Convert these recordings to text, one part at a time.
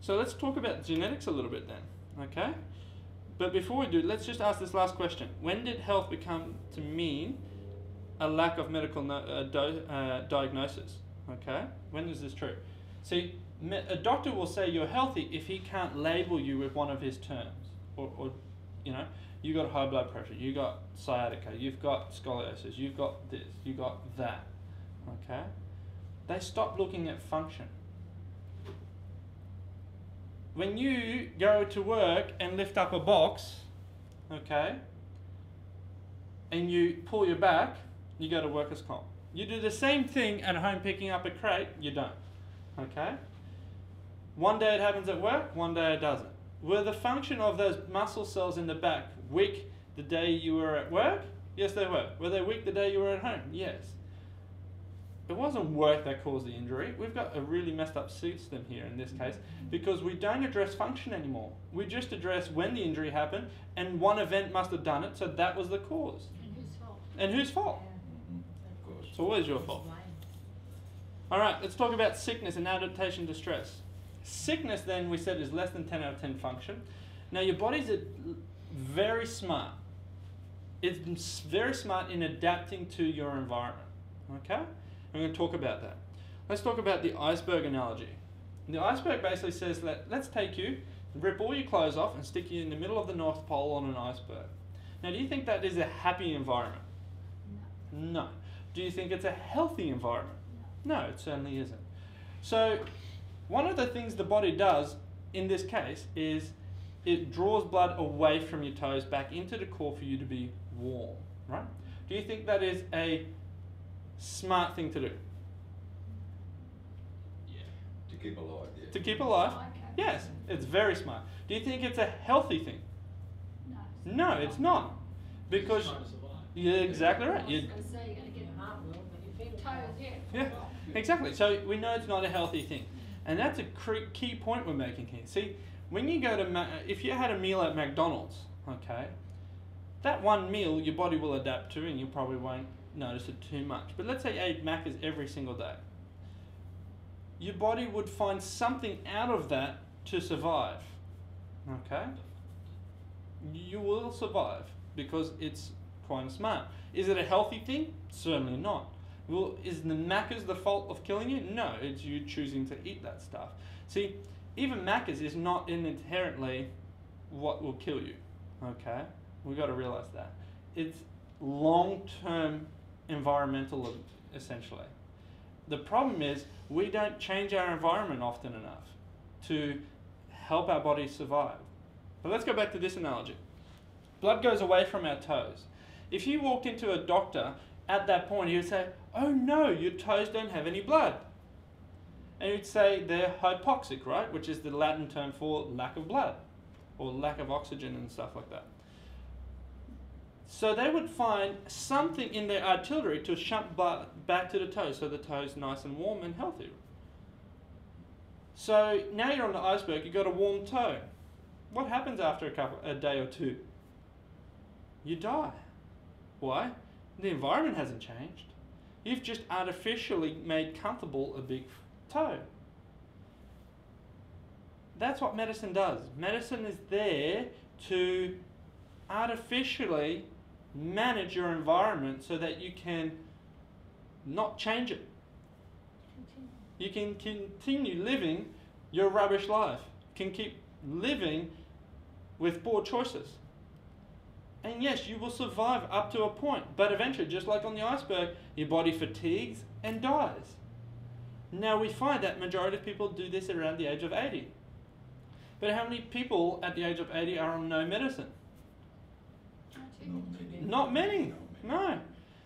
So let's talk about genetics a little bit then, okay? But before we do, let's just ask this last question. When did health become to mean a lack of medical diagnosis, okay? When is this true? See, a doctor will say you're healthy if he can't label you with one of his terms. Or you know, you got high blood pressure, you got sciatica, you've got scoliosis, you've got this, you got that, okay? They stop looking at function. When you go to work and lift up a box, okay, and you pull your back, you go to workers' comp. You do the same thing at home picking up a crate, you don't, okay? One day it happens at work, one day it doesn't. Were the function of those muscle cells in the back weak the day you were at work? Yes, they were. Were they weak the day you were at home? Yes. It wasn't work that caused the injury. We've got a really messed up system here in this case because we don't address function anymore. We just address when the injury happened and one event must have done it, so that was the cause. And whose fault? And whose fault? Of course. It's always your fault. All right, let's talk about sickness and adaptation to stress. Sickness then we said is less than 10 out of 10 function. Now your body's very smart. It's very smart in adapting to your environment, okay? I'm going to talk about that. Let's talk about the iceberg analogy. The iceberg basically says that let's take you, rip all your clothes off and stick you in the middle of the North Pole on an iceberg. Now do you think that is a happy environment? No. Do you think it's a healthy environment? No, it certainly isn't. So one of the things the body does in this case is it draws blood away from your toes back into the core for you to be warm, right? Do you think that is a smart thing to do? Yeah. To keep alive, yeah. To keep alive? Oh, okay. Yes, it's very smart. Do you think it's a healthy thing? No. No, it's not. Because Trying to survive. you're exactly right. I was going to say you're going to get a heart will, but your toes, yeah. Yeah, exactly. So we know it's not a healthy thing. And that's a key point we're making here. See, when you go to, if you had a meal at McDonald's, okay, that one meal your body will adapt to and you probably won't notice it too much. But let's say you ate Macca's every single day. Your body would find something out of that to survive, okay? You will survive because it's quite smart. Is it a healthy thing? Certainly not. Well, is the Macca's the fault of killing you? No, it's you choosing to eat that stuff. See, even Macca's is not inherently what will kill you, okay? We've got to realize that. It's long-term environmental, essentially. The problem is we don't change our environment often enough to help our bodies survive. But let's go back to this analogy. Blood goes away from our toes. If you walked into a doctor at that point, he would say, oh no, your toes don't have any blood. And you'd say they're hypoxic, right? Which is the Latin term for lack of blood or lack of oxygen and stuff like that. So they would find something in their artillery to shunt blood back to the toes so the toes nice and warm and healthy. So now you're on the iceberg, you've got a warm toe. What happens after a day or two? You die. Why? The environment hasn't changed. You've just artificially made comfortable a big toe. That's what medicine does. Medicine is there to artificially manage your environment so that you can not change it. You can continue living your rubbish life. You can keep living with poor choices. And yes, you will survive up to a point, but eventually, just like on the iceberg, your body fatigues and dies. Now we find that majority of people do this around the age of 80. But how many people at the age of 80 are on no medicine? Not many. No.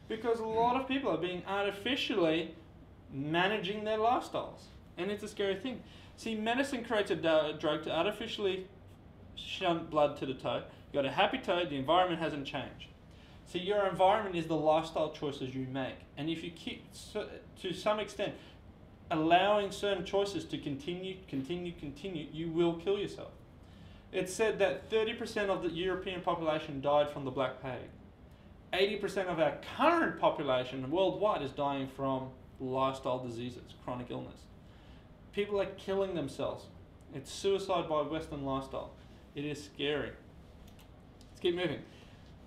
Because a lot of people are being artificially managing their lifestyles. And it's a scary thing. See, medicine creates a drug to artificially shunt blood to the toe. You've got a happy toe, the environment hasn't changed. See, your environment is the lifestyle choices you make. And if you keep, to some extent, allowing certain choices to continue, you will kill yourself. It's said that 30% of the European population died from the Black Plague. 80% of our current population worldwide is dying from lifestyle diseases, chronic illness. People are killing themselves. It's suicide by Western lifestyle. It is scary. Let's keep moving.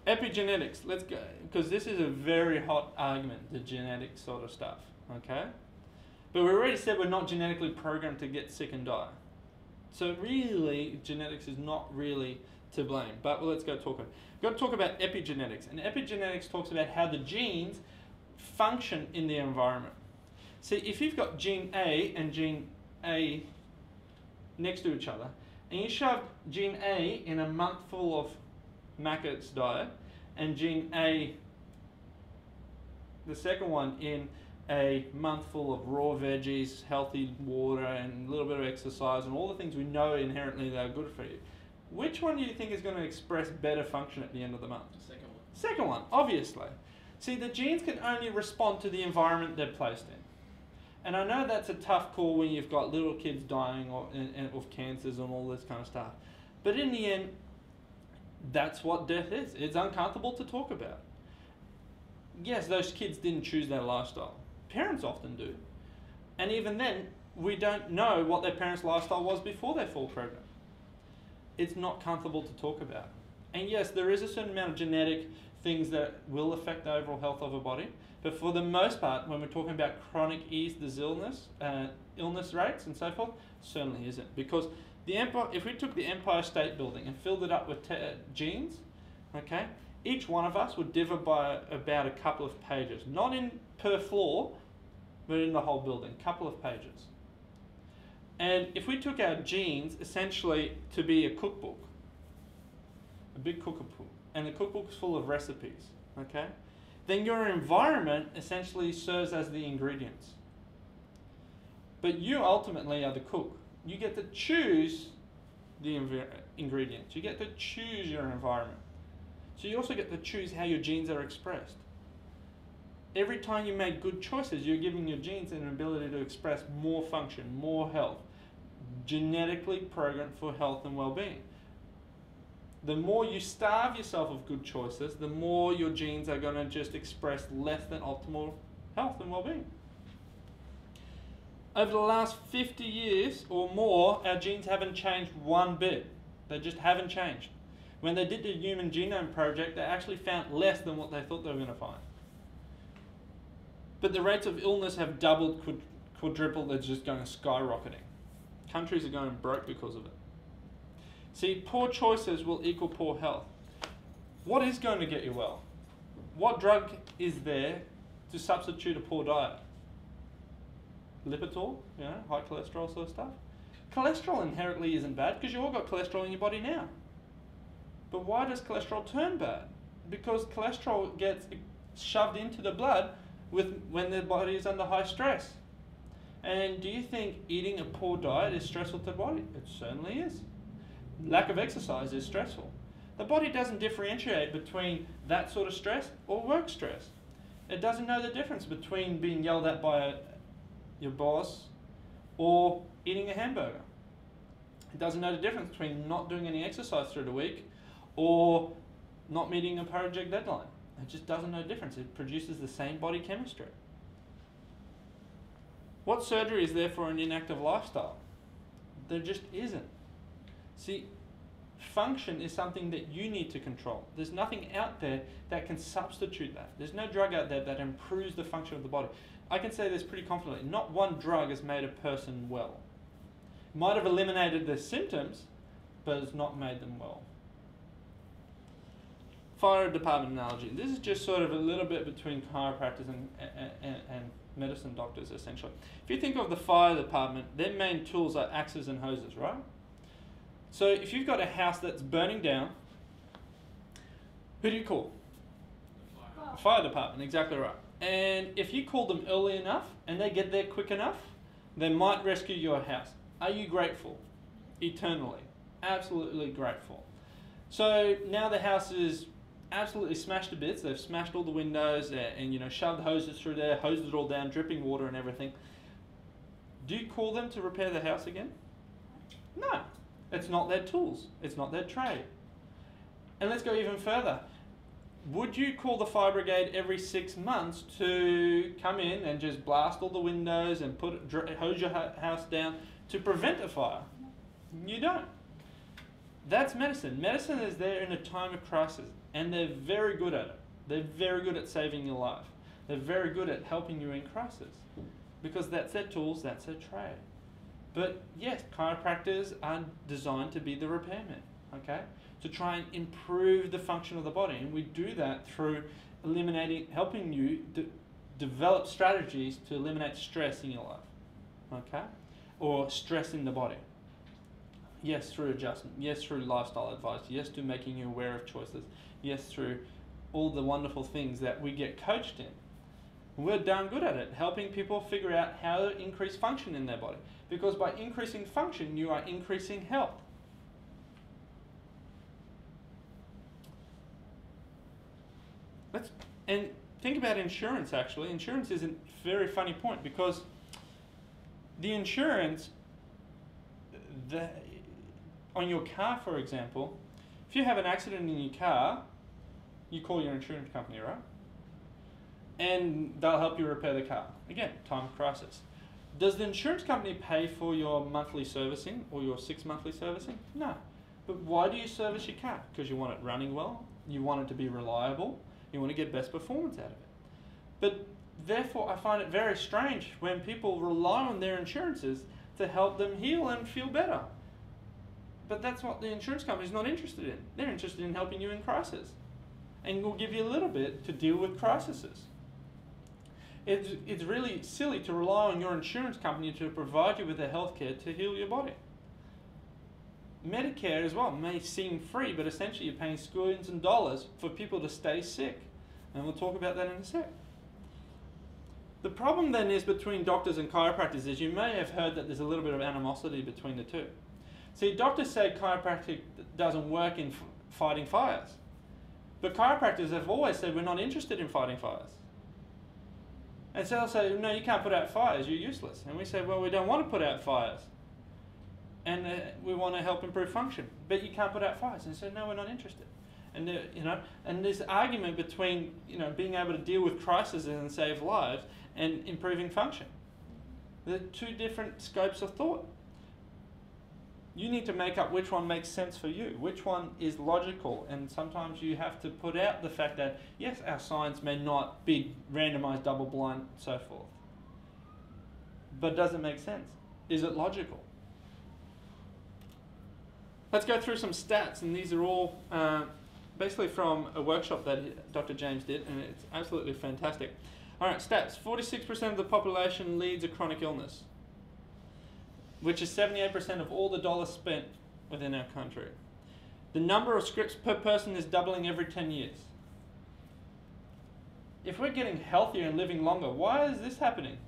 Epigenetics, let's go, because this is a very hot argument, the genetic sort of stuff, okay? But we already said we're not genetically programmed to get sick and die. So really, genetics is not really to blame. But let's go talk about it. We've got to talk about epigenetics. And epigenetics talks about how the genes function in the environment. See, if you've got gene A and gene A next to each other, and you shove gene A in a month full of Macca's diet, and gene A, the second one, in a month full of raw veggies, healthy water, and a little bit of exercise, and all the things we know inherently that are good for you, which one do you think is going to express better function at the end of the month? The second one. Second one, obviously. See, the genes can only respond to the environment they're placed in. And I know that's a tough call when you've got little kids dying of cancers and all this kind of stuff. But in the end, that's what death is. It's uncomfortable to talk about. Yes, those kids didn't choose their lifestyle. Parents often do. And even then, we don't know what their parents' lifestyle was before they fall pregnant. It's not comfortable to talk about. And yes, there is a certain amount of genetic things that will affect the overall health of a body. But for the most part, when we're talking about chronic illness rates and so forth, certainly isn't. Because the Empire, if we took the Empire State Building and filled it up with genes, okay, each one of us would differ by about a couple of pages. Not in per floor, but in the whole building, couple of pages. And if we took our genes essentially to be a cookbook, a big cookbook, and the cookbook is full of recipes, okay, then your environment essentially serves as the ingredients. But you ultimately are the cook. You get to choose the ingredients. You get to choose your environment. So you also get to choose how your genes are expressed. Every time you make good choices, you're giving your genes an ability to express more function, more health, genetically programmed for health and well-being. The more you starve yourself of good choices, the more your genes are going to just express less than optimal health and well-being. Over the last 50 years or more, our genes haven't changed one bit. They just haven't changed. When they did the Human Genome Project, they actually found less than what they thought they were going to find. But the rates of illness have doubled, quadrupled, they're just going skyrocketing. Countries are going broke because of it. See, poor choices will equal poor health. What is going to get you well? What drug is there to substitute a poor diet? Lipitor, you know, high cholesterol sort of stuff. Cholesterol inherently isn't bad because you all got cholesterol in your body now. But why does cholesterol turn bad? Because cholesterol gets shoved into the blood when the body is under high stress. And do you think eating a poor diet is stressful to the body? It certainly is. Lack of exercise is stressful. The body doesn't differentiate between that sort of stress or work stress. It doesn't know the difference between being yelled at by your boss or eating a hamburger. It doesn't know the difference between not doing any exercise through the week or not meeting a project deadline. It just doesn't know the difference. It produces the same body chemistry. What surgery is there for an inactive lifestyle? There just isn't. See, function is something that you need to control. There's nothing out there that can substitute that. There's no drug out there that improves the function of the body. I can say this pretty confidently. Not one drug has made a person well. It might have eliminated their symptoms, but it's not made them well. Fire department analogy. This is just sort of a little bit between chiropractors and medicine doctors, essentially. If you think of the fire department, their main tools are axes and hoses, right? So if you've got a house that's burning down, who do you call? The fire department, exactly right. And if you call them early enough and they get there quick enough, they might rescue your house. Are you grateful? Eternally. Absolutely grateful. So now the house is absolutely smashed to bits. They've smashed all the windows and you know, shoved hoses through there, hosed it all down, dripping water and everything. Do you call them to repair the house again? No. It's not their tools. It's not their trade. And let's go even further. Would you call the fire brigade every 6 months to come in and just blast all the windows and hose your house down to prevent a fire? You don't. That's medicine. Medicine is there in a time of crisis, and they're very good at it. They're very good at saving your life. They're very good at helping you in crisis, because that's their tools, that's their trade. But yes, chiropractors are designed to be the repairman, okay? To try and improve the function of the body, and we do that through helping you develop strategies to eliminate stress in your life, okay? Or stress in the body. Yes, through adjustment. Yes, through lifestyle advice. Yes, through making you aware of choices. Yes, through all the wonderful things that we get coached in. We're darn good at it, helping people figure out how to increase function in their body. Because by increasing function, you are increasing health. And think about insurance, actually. Insurance is a very funny point, because the insurance on your car, for example, if you have an accident in your car, you call your insurance company, right? And they'll help you repair the car. Again, time of crisis. Does the insurance company pay for your monthly servicing or your 6 monthly servicing? No. But why do you service your car? Because you want it running well, you want it to be reliable, you want to get best performance out of it. But therefore, I find it very strange when people rely on their insurances to help them heal and feel better. But that's what the insurance company is not interested in. They're interested in helping you in crisis. And will give you a little bit to deal with crises. It's really silly to rely on your insurance company to provide you with the health care to heal your body. Medicare as well may seem free, but essentially you're paying squillions of dollars for people to stay sick. And we'll talk about that in a sec. The problem then is between doctors and chiropractors is you may have heard that there's a little bit of animosity between the two. See, doctors say chiropractic doesn't work in fighting fires. But chiropractors have always said we're not interested in fighting fires. And so they'll say, no, you can't put out fires, you're useless. And we say, well, we don't want to put out fires. And we want to help improve function. But you can't put out fires. And they say, no, we're not interested. And and this argument between being able to deal with crises and save lives and improving function. They're two different scopes of thought. You need to make up which one makes sense for you, which one is logical, and sometimes you have to put out the fact that, yes, our science may not be randomized, double-blind, so forth. But does it make sense? Is it logical? Let's go through some stats, and these are all basically from a workshop that Dr. James did, and it's absolutely fantastic. All right, stats. 46% of the population leads a chronic illness, which is 78% of all the dollars spent within our country. The number of scripts per person is doubling every 10 years. If we're getting healthier and living longer, why is this happening?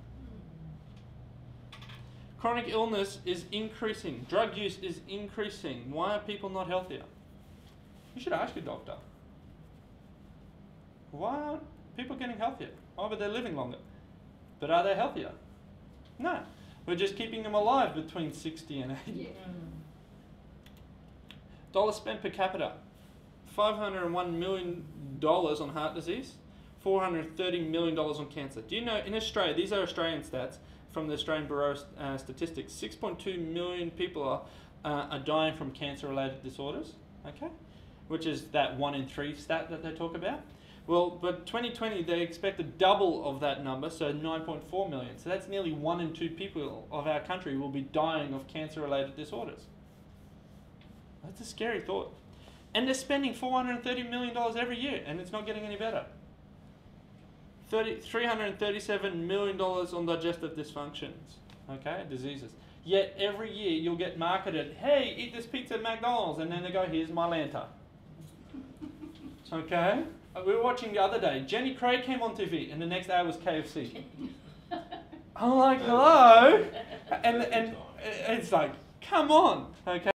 Chronic illness is increasing. Drug use is increasing. Why are people not healthier? You should ask your doctor. Why aren't people getting healthier? Oh, but they're living longer. But are they healthier? No. We're just keeping them alive between 60 and 80. Yeah. Dollars spent per capita. $501 million on heart disease. $430 million on cancer. Do you know, in Australia, these are Australian stats from the Australian Bureau of Statistics, 6.2 million people are dying from cancer-related disorders, okay? Which is that 1 in 3 stat that they talk about. Well, but 2020, they expect a double of that number, so 9.4 million. So that's nearly 1 in 2 people of our country will be dying of cancer-related disorders. That's a scary thought. And they're spending $430 million every year, and it's not getting any better. $337 million on digestive dysfunctions, okay, diseases. Yet every year you'll get marketed, hey, eat this pizza at McDonald's, and then they go, here's my Lanta. Okay? We were watching the other day, Jenny Craig came on TV, and the next hour was KFC. I'm like, hello? And it's like, come on, okay?